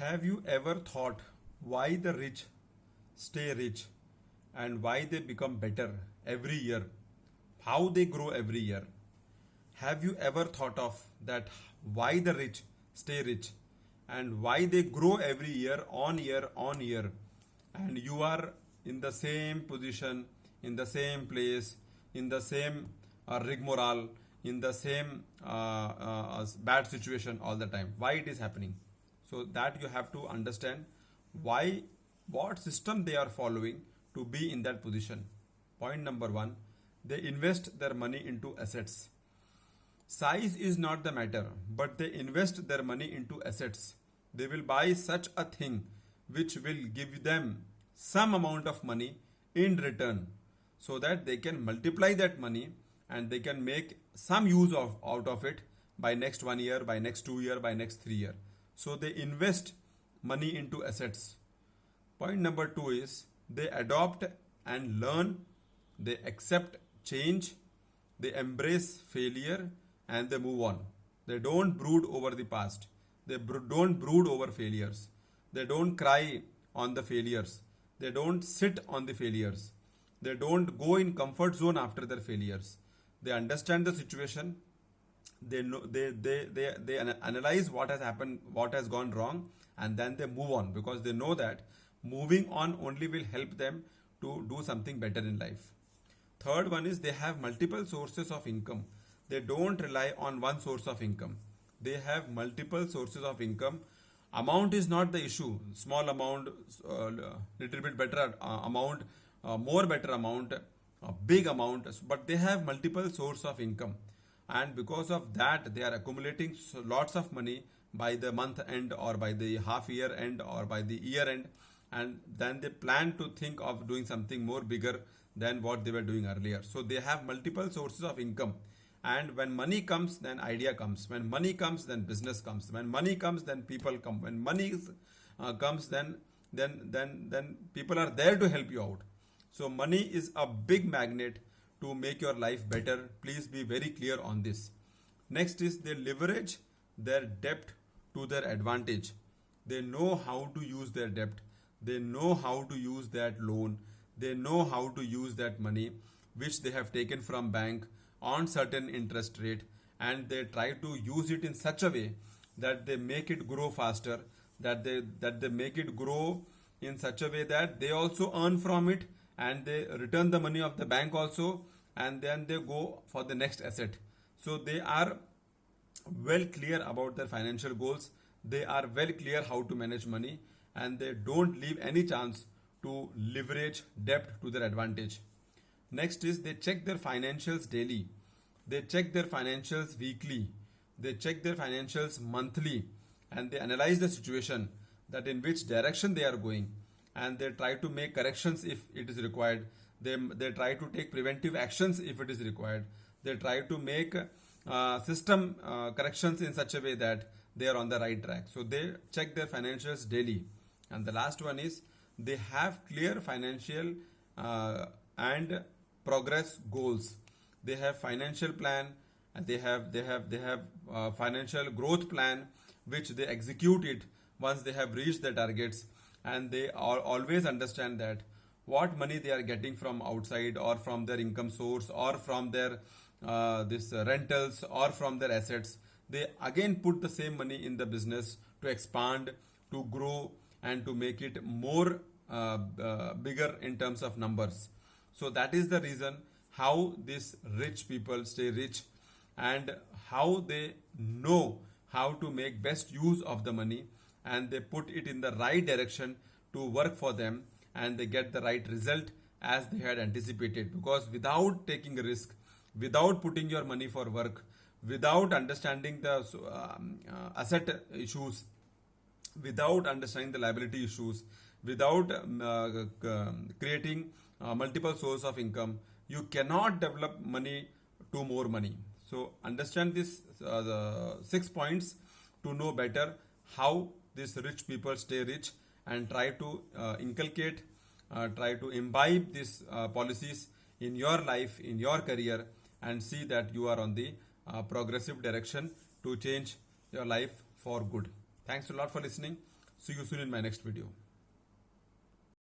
Have you ever thought why the rich stay rich and why they become better every year? How they grow every year? Have you ever thought of that why the rich stay rich and why they grow every year on year and you are in the same position, in the same place, in the same rigmarole, in the same bad situation all the time? Why it is happening? So that you have to understand why, what system they are following to be in that position. Point number one, they invest their money into assets. Size is not the matter, but they invest their money into assets. They will buy such a thing which will give them some amount of money in return so that they can multiply that money and they can make some use of out of it by next 1 year, by next 2 year, by next 3 year. So they invest money into assets. Point number two is they adopt and learn, they accept change, they embrace failure, and they move on. They don't brood over the past. They don't brood over failures. They don't cry on the failures. They don't sit on the failures. They don't go in comfort zone after their failures. They understand the situation. They know, they analyze what has happened, what has gone wrong, and then they move on because they know that moving on only will help them to do something better in life. Third one is they have multiple sources of income. They don't rely on one source of income. They have multiple sources of income. Amount is not the issue. Small amount, little bit better amount, more better amount, big amount, but they have multiple source of income. And because of that, they are accumulating lots of money by the month end or by the half year end or by the year end. And then they plan to think of doing something more bigger than what they were doing earlier. So they have multiple sources of income. And when money comes, then idea comes. When money comes, then business comes. When money comes, then people come. When money comes, then people are there to help you out. So money is a big magnet to make your life better. Please be very clear on this. Next is they leverage their debt to their advantage. They know how to use their debt. They know how to use that loan. They know how to use that money which they have taken from bank on certain interest rate, and they try to use it in such a way that they make it grow faster, that they make it grow in such a way that they also earn from it and they return the money of the bank also, and then they go for the next asset. So they are well clear about their financial goals. They are well clear how to manage money, and they don't leave any chance to leverage debt to their advantage. Next is they check their financials daily. They check their financials weekly. They check their financials monthly, and they analyze the situation, that in which direction they are going, and they try to make corrections if it is required. They try to take preventive actions if it is required. They try to make system corrections in such a way that they are on the right track. So they check their financials daily. And the last one is they have clear financial and progress goals. They have financial plan, and they have financial growth plan which they execute it once they have reached the targets, and they always understand that what money they are getting from outside or from their income source or from their rentals or from their assets, they again put the same money in the business to expand, to grow, and to make it more bigger in terms of numbers. So that is the reason how these rich people stay rich, and how they know how to make best use of the money, and they put it in the right direction to work for them, and they get the right result as they had anticipated. Because without taking a risk, without putting your money for work, without understanding the asset issues, without understanding the liability issues, without creating multiple source of income, you cannot develop money to more money. So understand this the 6 points to know better how these rich people stay rich, and try to inculcate, try to imbibe these policies in your life, in your career, and see that you are on the progressive direction to change your life for good. Thanks a lot for listening. See you soon in my next video.